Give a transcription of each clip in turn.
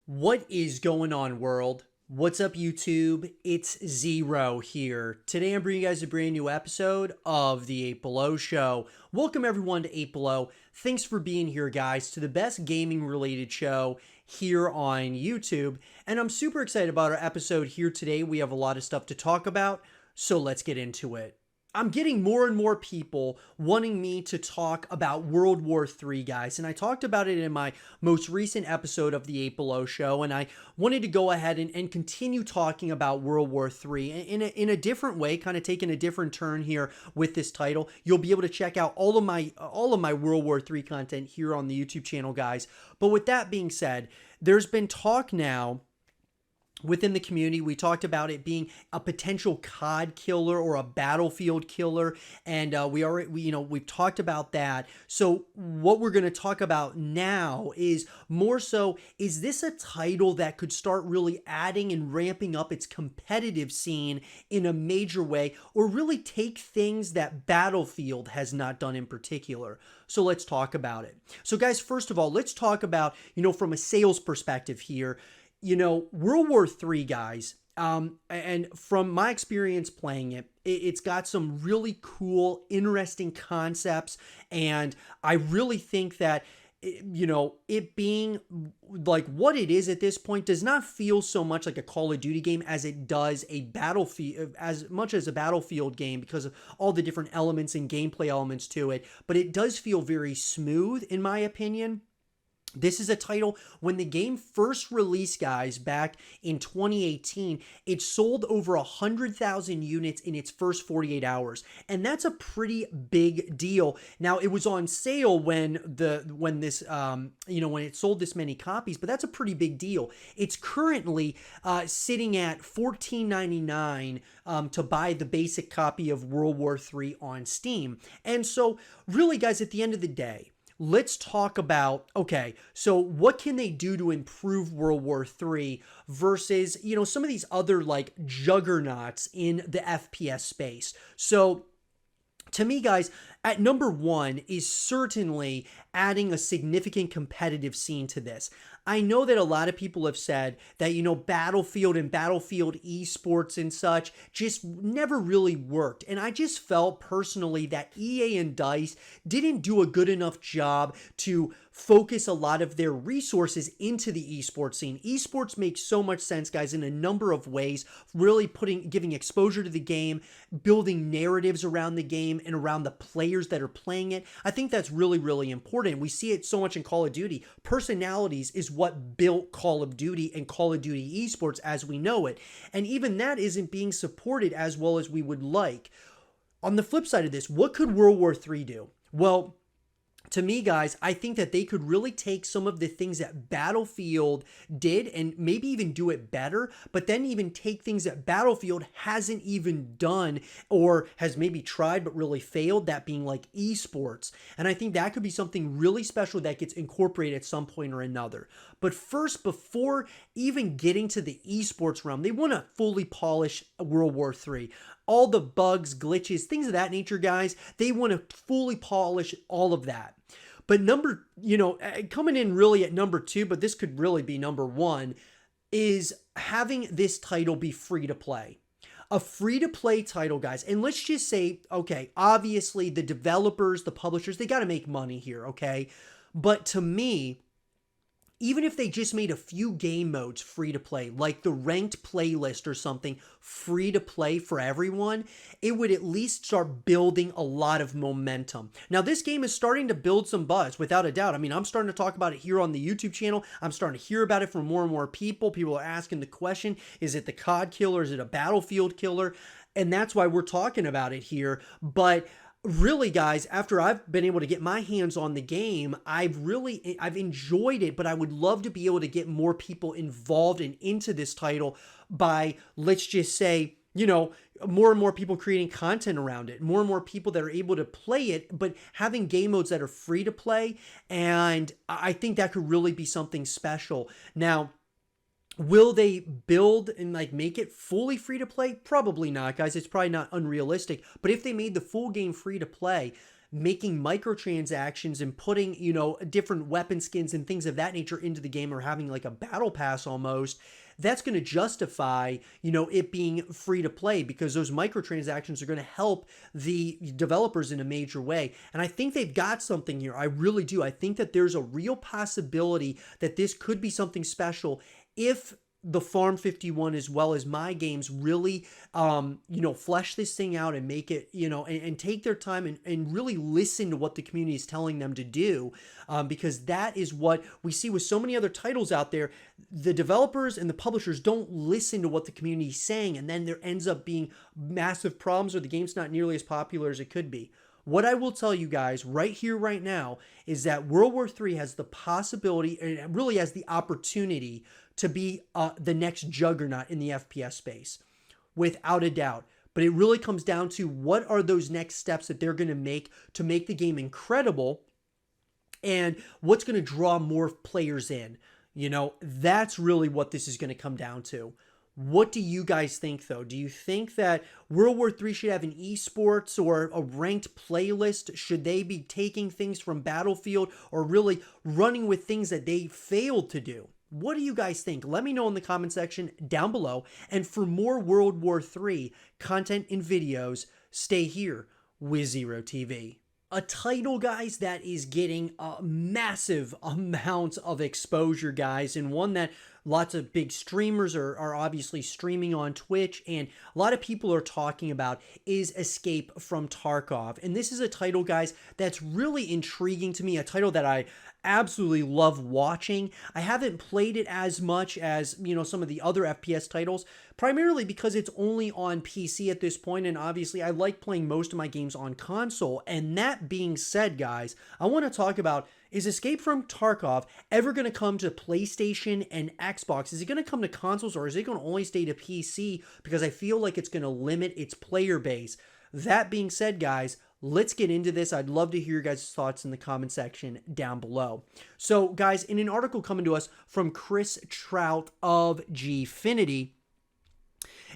What is going on, world? What's up, YouTube? It's Zero here. Today I'm bringing you guys a brand new episode of the 8 Below Show. Welcome everyone to 8 Below. Thanks for being here, guys, to the best gaming related show here on YouTube. And I'm super excited about our episode here today. We have a lot of stuff to talk about, so let's get into it. I'm getting more and more people wanting me to talk about World War III, guys. And I talked about it in my most recent episode of the 8 Below Show. And I wanted to go ahead and continue talking about World War III in a different way, kind of taking a different turn here with this title. You'll be able to check out all of my World War III content here on the YouTube channel, guys. But with that being said, there's been talk now within the community. We talked about it being a potential COD killer or a battlefield killer, and we've talked about that. So what we're going to talk about now is more so, is this a title that could start really adding and ramping up its competitive scene in a major way, or really take things that Battlefield has not done in particular? So let's talk about it. So guys, first of all, let's talk about, from a sales perspective here. World War III, guys, and from my experience playing it, it's got some really cool, interesting concepts, and I really think that, it being like what it is at this point does not feel so much like a Call of Duty game as it does a Battlefield, as much as a Battlefield game, because of all the different elements and gameplay elements to it, but it does feel very smooth, in my opinion. This is a title, when the game first released, guys, back in 2018, it sold over 100,000 units in its first 48 hours. And that's a pretty big deal. Now, it was on sale when it sold this many copies, but that's a pretty big deal. It's currently sitting at $14.99 to buy the basic copy of World War III on Steam. And so, really, guys, at the end of the day, let's talk about, okay, so what can they do to improve World War III versus, some of these other like juggernauts in the FPS space. So to me, guys, at number one is certainly adding a significant competitive scene to this. I know that a lot of people have said that, Battlefield and Battlefield esports and such just never really worked. And I just felt personally that EA and DICE didn't do a good enough job to focus a lot of their resources into the esports scene. Esports makes so much sense, guys, in a number of ways, really giving exposure to the game, building narratives around the game and around the players that are playing it. I think that's really, really important. We see it so much in Call of Duty. Personalities is what built Call of Duty and Call of Duty esports as we know it. And even that isn't being supported as well as we would like. On the flip side of this, what could World War III do? Well, to me, guys, I think that they could really take some of the things that Battlefield did and maybe even do it better, but then even take things that Battlefield hasn't even done or has maybe tried but really failed, that being like esports. And I think that could be something really special that gets incorporated at some point or another. But first, before even getting to the esports realm, they want to fully polish World War III. All the bugs, glitches, things of that nature, guys, they want to fully polish all of that. But coming in really at number two, but this could really be number one, is having this title be free to play. A free to play title, guys. And let's just say, okay, obviously the developers, the publishers, they got to make money here, okay? But to me, even if they just made a few game modes free to play, like the ranked playlist or something free to play for everyone, it would at least start building a lot of momentum. Now, this game is starting to build some buzz, without a doubt. I mean, I'm starting to talk about it here on the YouTube channel. I'm starting to hear about it from more and more people. People are asking the question, is it the COD killer? Is it a Battlefield killer? And that's why we're talking about it here. But really, guys, after I've been able to get my hands on the game, I've enjoyed it, but I would love to be able to get more people involved and into this title by, let's just say, more and more people creating content around it, more and more people that are able to play it, but having game modes that are free to play. And I think that could really be something special. Now, will they build and make it fully free to play? Probably not, guys. It's probably not unrealistic. But if they made the full game free to play, making microtransactions and putting, different weapon skins and things of that nature into the game, or having like a battle pass almost, that's going to justify, it being free to play, because those microtransactions are going to help the developers in a major way. And I think they've got something here. I really do. I think that there's a real possibility that this could be something special if the Farm 51 as well as my games really, flesh this thing out and make it, and take their time and really listen to what the community is telling them to do, because that is what we see with so many other titles out there. The developers and the publishers don't listen to what the community is saying, and then there ends up being massive problems, or the game's not nearly as popular as it could be. What I will tell you guys right here, right now, is that World War III has the possibility, and it really has the opportunity, to be the next juggernaut in the FPS space, without a doubt. But it really comes down to what are those next steps that they're going to make the game incredible, and what's going to draw more players in. That's really what this is going to come down to. What do you guys think, though? Do you think that World War III should have an esports or a ranked playlist? Should they be taking things from Battlefield, or really running with things that they failed to do? What do you guys think? Let me know in the comment section down below. And for more World War III content and videos, stay here with Zero TV. A title, guys, that is getting massive amounts of exposure, guys, and one that lots of big streamers are obviously streaming on Twitch, and a lot of people are talking about, is Escape from Tarkov. And this is a title, guys, that's really intriguing to me, a title that I absolutely love watching. I haven't played it as much as, some of the other FPS titles, primarily because it's only on PC at this point, and obviously I like playing most of my games on console. And that being said, guys, I want to talk about, is Escape from Tarkov ever going to come to PlayStation and Xbox? Is it going to come to consoles, or is it going to only stay to PC? Because I feel like it's going to limit its player base. That being said, guys, let's get into this. I'd love to hear your guys' thoughts in the comment section down below. So, guys, in an article coming to us from Chris Trout of Gfinity,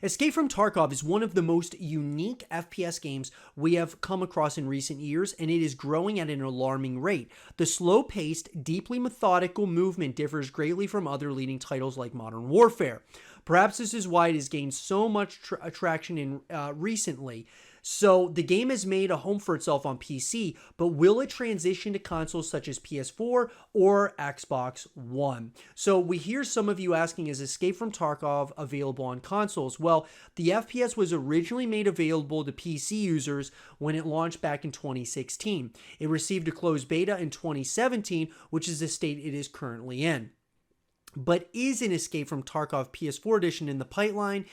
Escape from Tarkov is one of the most unique FPS games we have come across in recent years, and it is growing at an alarming rate. The slow-paced, deeply methodical movement differs greatly from other leading titles like Modern Warfare. Perhaps this is why it has gained so much traction recently. So the game has made a home for itself on PC, but will it transition to consoles such as PS4 or Xbox One? So we hear some of you asking, is Escape from Tarkov available on consoles? Well, the FPS was originally made available to PC users when it launched back in 2016. It received a closed beta in 2017, which is the state it is currently in. But is an Escape from Tarkov PS4 edition in the pipeline?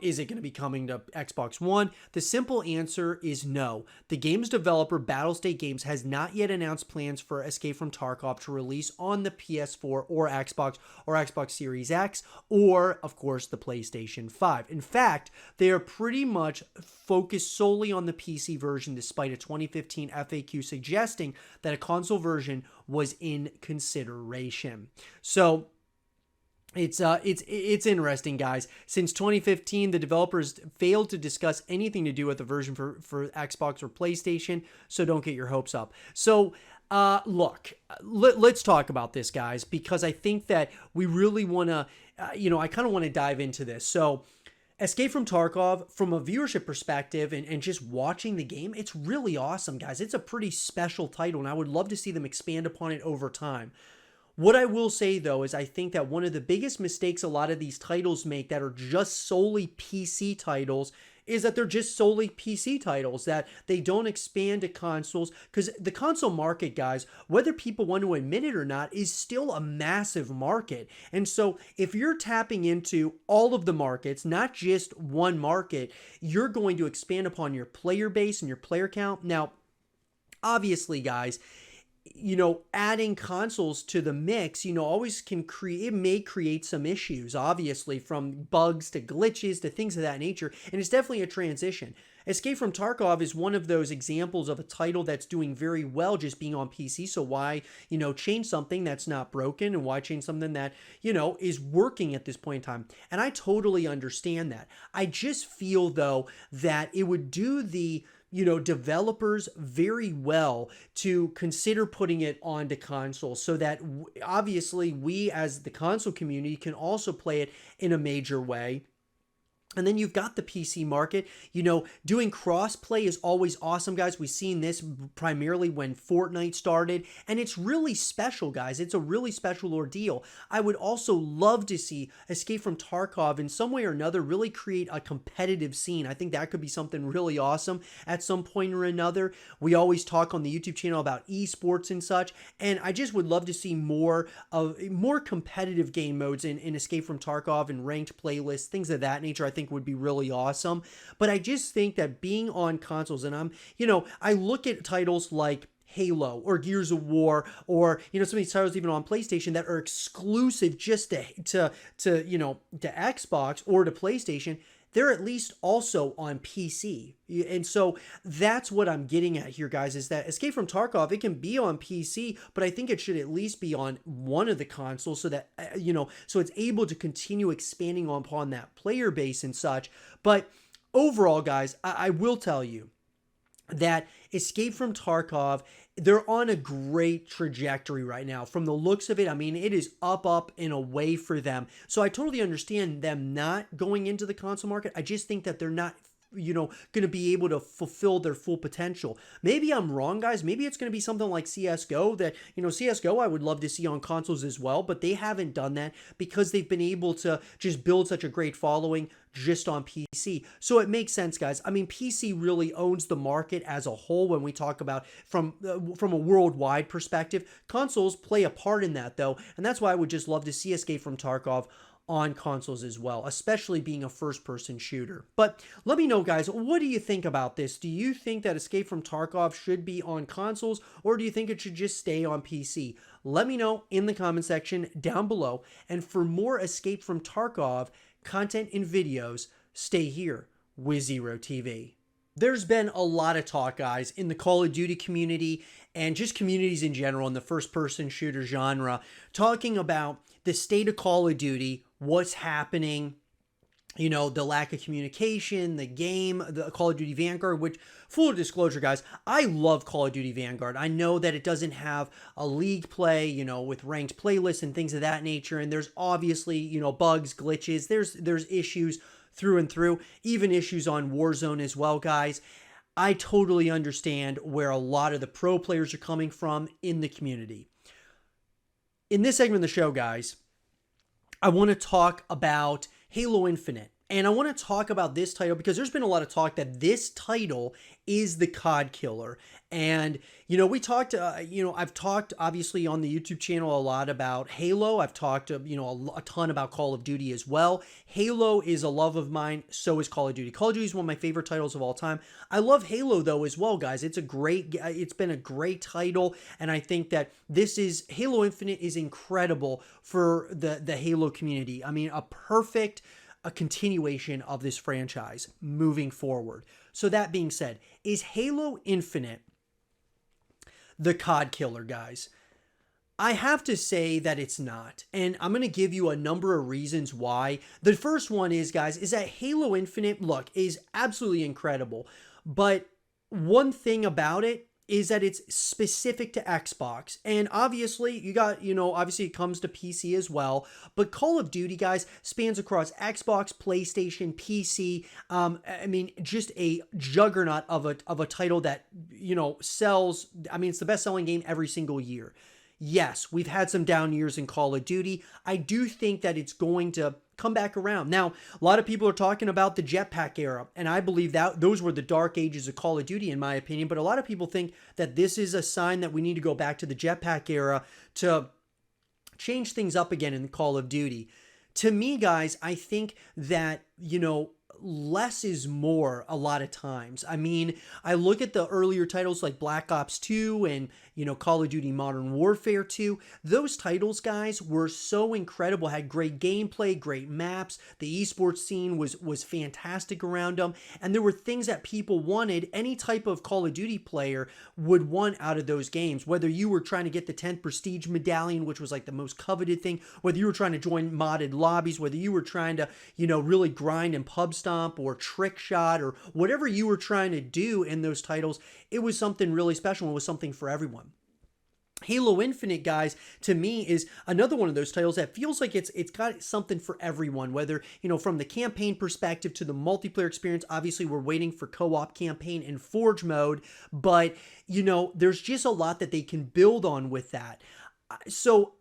Is it going to be coming to Xbox One? The simple answer is no. The game's developer, Battlestate Games, has not yet announced plans for Escape from Tarkov to release on the PS4 or Xbox Series X, or, of course, the PlayStation 5. In fact, they are pretty much focused solely on the PC version, despite a 2015 FAQ suggesting that a console version was in consideration. So, it's interesting, guys. Since 2015, the developers failed to discuss anything to do with the version for Xbox or PlayStation, so don't get your hopes up. So, look, let's talk about this, guys, because I think that we really want to, I kind of want to dive into this. So, Escape from Tarkov, from a viewership perspective and just watching the game, it's really awesome, guys. It's a pretty special title, and I would love to see them expand upon it over time. What I will say, though, is I think that one of the biggest mistakes a lot of these titles make that are just solely PC titles is that they're just solely PC titles, that they don't expand to consoles, because the console market, guys, whether people want to admit it or not, is still a massive market. And so if you're tapping into all of the markets, not just one market, you're going to expand upon your player base and your player count. Now, obviously, guys, adding consoles to the mix, always it may create some issues, obviously, from bugs to glitches to things of that nature. And it's definitely a transition. Escape from Tarkov is one of those examples of a title that's doing very well just being on PC. So why, change something that's not broken, and why change something that, is working at this point in time? And I totally understand that. I just feel, though, that it would do the developers very well to consider putting it onto consoles so that obviously we as the console community can also play it in a major way. And then you've got the PC market. Doing crossplay is always awesome, guys. We've seen this primarily when Fortnite started, and it's really special, guys. It's a really special ordeal. I would also love to see Escape from Tarkov in some way or another really create a competitive scene. I think that could be something really awesome at some point or another. We always talk on the YouTube channel about esports and such, and I just would love to see more competitive game modes in Escape from Tarkov and ranked playlists, things of that nature. I think would be really awesome. But I just think that being on consoles, and I look at titles like Halo or Gears of War or some of these titles even on PlayStation that are exclusive just to Xbox or to PlayStation. They're at least also on PC. And so that's what I'm getting at here, guys, is that Escape from Tarkov, it can be on PC, but I think it should at least be on one of the consoles so that, so it's able to continue expanding upon that player base and such. But overall, guys, I will tell you that Escape from Tarkov, they're on a great trajectory right now. From the looks of it, I mean, it is up and away for them. So I totally understand them not going into the console market. I just think that they're not going to be able to fulfill their full potential. Maybe I'm wrong, guys. Maybe it's going to be something like CSGO that, CSGO I would love to see on consoles as well, but they haven't done that because they've been able to just build such a great following just on PC. So it makes sense, guys. I mean, PC really owns the market as a whole when we talk about from a worldwide perspective. Consoles play a part in that, though, and that's why I would just love to see Escape from Tarkov on consoles as well, especially being a first-person shooter. But let me know, guys, what do you think about this? Do you think that Escape from Tarkov should be on consoles, or do you think it should just stay on PC? Let me know in the comment section down below. And for more Escape from Tarkov content and videos, stay here with Zero TV. There's been a lot of talk, guys, in the Call of Duty community and just communities in general in the first-person shooter genre, talking about the state of Call of Duty, what's happening, the lack of communication, the game, the Call of Duty Vanguard, which, full disclosure, guys, I love Call of Duty Vanguard. I know that it doesn't have a league play, with ranked playlists and things of that nature, and there's obviously, bugs, glitches, there's issues through and through, even issues on Warzone as well, guys. I totally understand where a lot of the pro players are coming from in the community. In this segment of the show, guys, I want to talk about Halo Infinite. And I want to talk about this title because there's been a lot of talk that this title is the COD killer. And, we talked, I've talked obviously on the YouTube channel a lot about Halo. I've talked, a ton about Call of Duty as well. Halo is a love of mine. So is Call of Duty. Call of Duty is one of my favorite titles of all time. I love Halo though as well, guys. It's been a great title. And I think that Halo Infinite is incredible for the Halo community. I mean, a continuation of this franchise moving forward. So that being said, is Halo Infinite the COD killer, guys? I have to say that it's not, and I'm going to give you a number of reasons why. The first one is, guys, is that Halo Infinite, look, is absolutely incredible, but one thing about it is that it's specific to Xbox. And obviously, obviously it comes to PC as well. But Call of Duty, guys, spans across Xbox, PlayStation, PC. I mean, just a juggernaut of a title that, sells. I mean, it's the best-selling game every single year. Yes, we've had some down years in Call of Duty. I do think that it's going to come back around. Now, a lot of people are talking about the jetpack era, and I believe that those were the dark ages of Call of Duty, in my opinion, but a lot of people think that this is a sign that we need to go back to the jetpack era to change things up again in Call of Duty. To me, guys, I think that, less is more a lot of times. I mean, I look at the earlier titles like Black Ops 2 and, Call of Duty Modern Warfare 2. Those titles, guys, were so incredible, had great gameplay, great maps. The esports scene was fantastic around them. And there were things that people wanted, any type of Call of Duty player would want out of those games. Whether you were trying to get the 10th Prestige Medallion, which was like the most coveted thing, whether you were trying to join modded lobbies, whether you were trying to, really grind in pub stomp or trick shot or whatever you were trying to do in those titles, it was something really special. It was something for everyone. Halo Infinite, guys, to me is another one of those titles that feels like it's got something for everyone, whether, from the campaign perspective to the multiplayer experience. Obviously, we're waiting for co-op campaign and Forge mode, but, there's just a lot that they can build on with that. So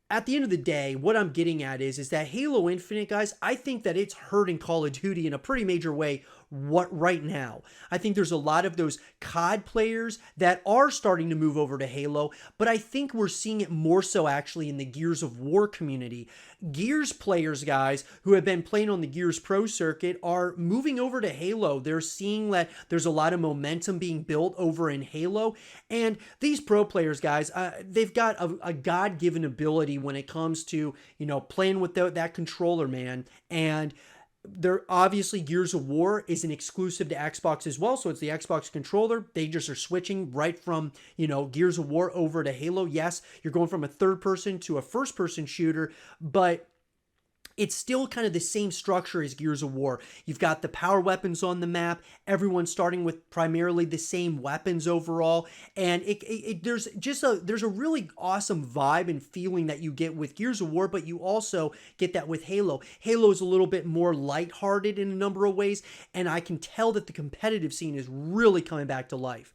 at the end of the day, what I'm getting at is that Halo Infinite, guys, I think that it's hurting Call of Duty in a pretty major way right now. I think there's a lot of those COD players that are starting to move over to Halo, but I think we're seeing it more so actually in the Gears of War community. Gears players, guys, who have been playing on the Gears Pro circuit are moving over to Halo. They're seeing that there's a lot of momentum being built over in Halo, and these pro players, guys, they've got a God-given ability when it comes to, playing with that controller, man, and they're obviously Gears of War is an exclusive to Xbox as well, so it's the Xbox controller. They just are switching right from, Gears of War over to Halo. Yes, you're going from a third person to a first person shooter, but it's still kind of the same structure as Gears of War. You've got the power weapons on the map. Everyone's starting with primarily the same weapons overall, and there's a really awesome vibe and feeling that you get with Gears of War, but you also get that with Halo. Halo is a little bit more lighthearted in a number of ways, and I can tell that the competitive scene is really coming back to life.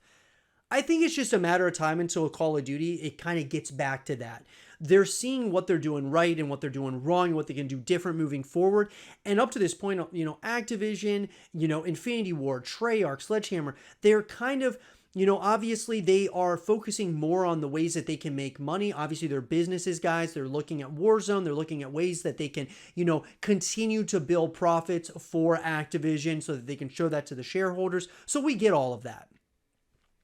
I think it's just a matter of time until Call of Duty, it kind of gets back to that. They're seeing what they're doing right and what they're doing wrong and what they can do different moving forward. And up to this point, Activision, Infinity Ward, Treyarch, Sledgehammer, they're kind of, obviously they are focusing more on the ways that they can make money. Obviously, they're businesses, guys. They're looking at Warzone. They're looking at ways that they can, continue to build profits for Activision so that they can show that to the shareholders. So we get all of that.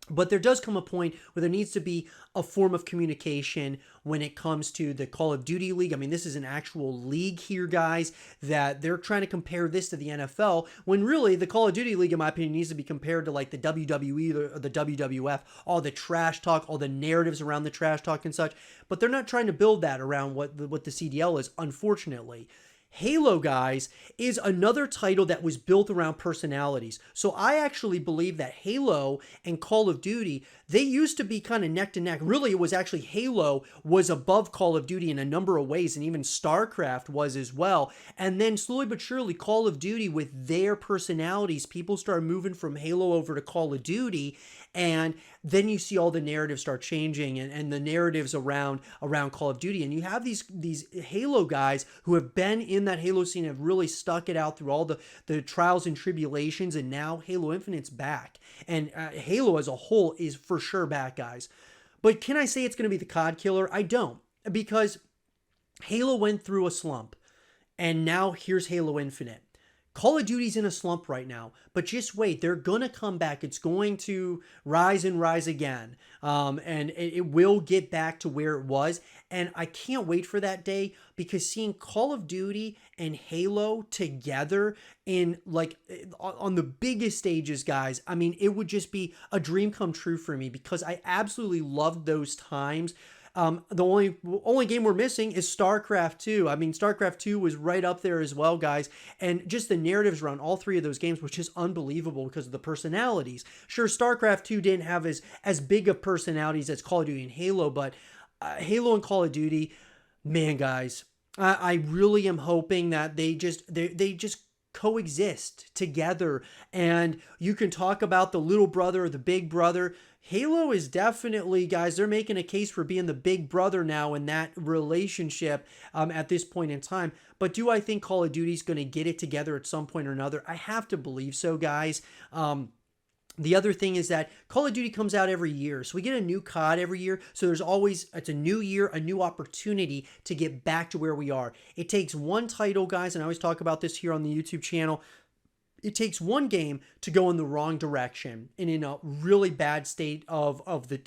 But there does come a point where there needs to be a form of communication when it comes to the Call of Duty League. I mean, this is an actual league here, guys, that they're trying to compare this to the NFL, when really the Call of Duty League, in my opinion, needs to be compared to like the WWE or the WWF, all the trash talk, all the narratives around the trash talk and such. But they're not trying to build that around what the CDL is, unfortunately. Halo, guys, is another title that was built around personalities. So I actually believe that Halo and Call of Duty, they used to be kind of neck to neck. Really, it was actually Halo was above Call of Duty in a number of ways, and even StarCraft was as well. And then slowly but surely, Call of Duty, with their personalities, people started moving from Halo over to Call of Duty, and then you see all the narratives start changing and the narratives around Call of Duty. And you have these Halo guys who have been in that Halo scene, have really stuck it out through all the trials and tribulations, and now Halo Infinite's back. And Halo as a whole is for sure back, guys. But can I say it's going to be the COD killer? I don't. Because Halo went through a slump, and now here's Halo Infinite. Call of Duty's in a slump right now, but just wait, they're going to come back. It's going to rise and rise again, and it will get back to where it was, and I can't wait for that day, because seeing Call of Duty and Halo together in on the biggest stages, guys, I mean, it would just be a dream come true for me, because I absolutely loved those times. The only game we're missing is StarCraft 2. I mean, StarCraft 2 was right up there as well, guys. And just the narratives around all three of those games was just unbelievable because of the personalities. Sure, StarCraft 2 didn't have as big of personalities as Call of Duty and Halo, but Halo and Call of Duty, man, guys, I really am hoping that they just coexist together, and you can talk about the little brother or the big brother. Halo is definitely, guys, they're making a case for being the big brother now in that relationship at this point in time. But do I think Call of Duty is going to get it together at some point or another? I have to believe so, guys. The other thing is that Call of Duty comes out every year. So we get a new COD every year. So it's a new year, a new opportunity to get back to where we are. It takes one title, guys, and I always talk about this here on the YouTube channel. It takes one game to go in the wrong direction and in a really bad state of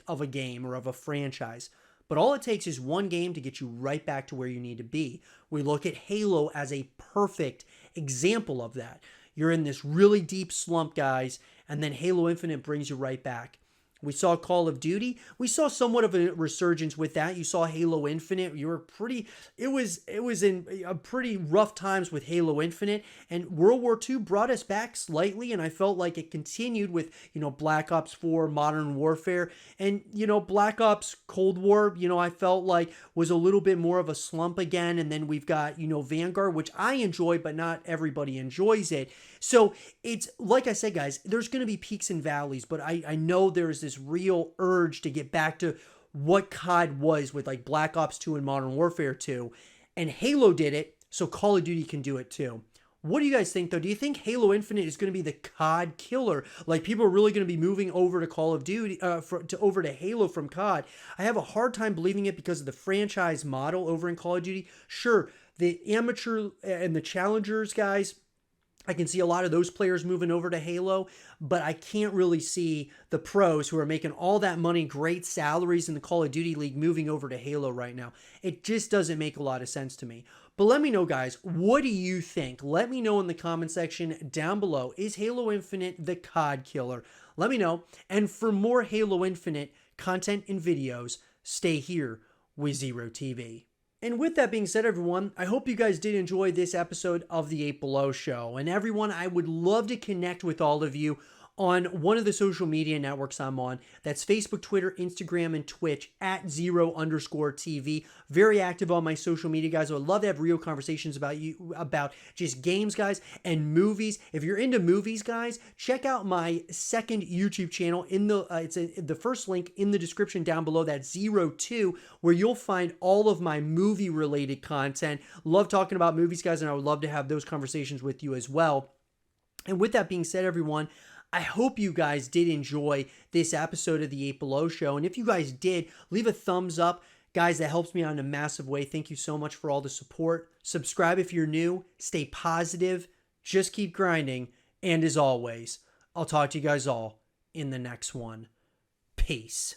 a game or of a franchise. But all it takes is one game to get you right back to where you need to be. We look at Halo as a perfect example of that. You're in this really deep slump, guys, and then Halo Infinite brings you right back. We saw Call of Duty. We saw somewhat of a resurgence with that. You saw Halo Infinite. It was in a pretty rough times with Halo Infinite, and World War II brought us back slightly, and I felt like it continued with, Black Ops 4, Modern Warfare, and, Black Ops Cold War, I felt like was a little bit more of a slump again, and then we've got, Vanguard, which I enjoy, but not everybody enjoys it. So it's like I said, guys, there's going to be peaks and valleys, but I know there's this real urge to get back to what COD was with like Black Ops 2 and Modern Warfare 2. And Halo did it, so Call of Duty can do it too. What do you guys think, though? Do you think Halo Infinite is going to be the COD killer? Like, people are really going to be moving over to Call of Duty, over to Halo from COD? I have a hard time believing it because of the franchise model over in Call of Duty. Sure, the amateur and the challengers, guys, I can see a lot of those players moving over to Halo, but I can't really see the pros who are making all that money, great salaries in the Call of Duty League moving over to Halo right now. It just doesn't make a lot of sense to me. But let me know, guys, what do you think? Let me know in the comment section down below. Is Halo Infinite the COD killer? Let me know. And for more Halo Infinite content and videos, stay here with Zero TV. And with that being said, everyone, I hope you guys did enjoy this episode of the 8 Below Show. And everyone, I would love to connect with all of you on one of the social media networks I'm on. That's Facebook, Twitter, Instagram, and Twitch at @0_TV. Very active on my social media, guys. I would love to have real conversations about just games, guys, and movies. If you're into movies, guys, check out my second YouTube channel. It's the first link in the description down below. That's 02, where you'll find all of my movie-related content. Love talking about movies, guys, and I would love to have those conversations with you as well. And with that being said, everyone, I hope you guys did enjoy this episode of the 8 Below Show. And if you guys did, leave a thumbs up. Guys, that helps me out in a massive way. Thank you so much for all the support. Subscribe if you're new. Stay positive. Just keep grinding. And as always, I'll talk to you guys all in the next one. Peace.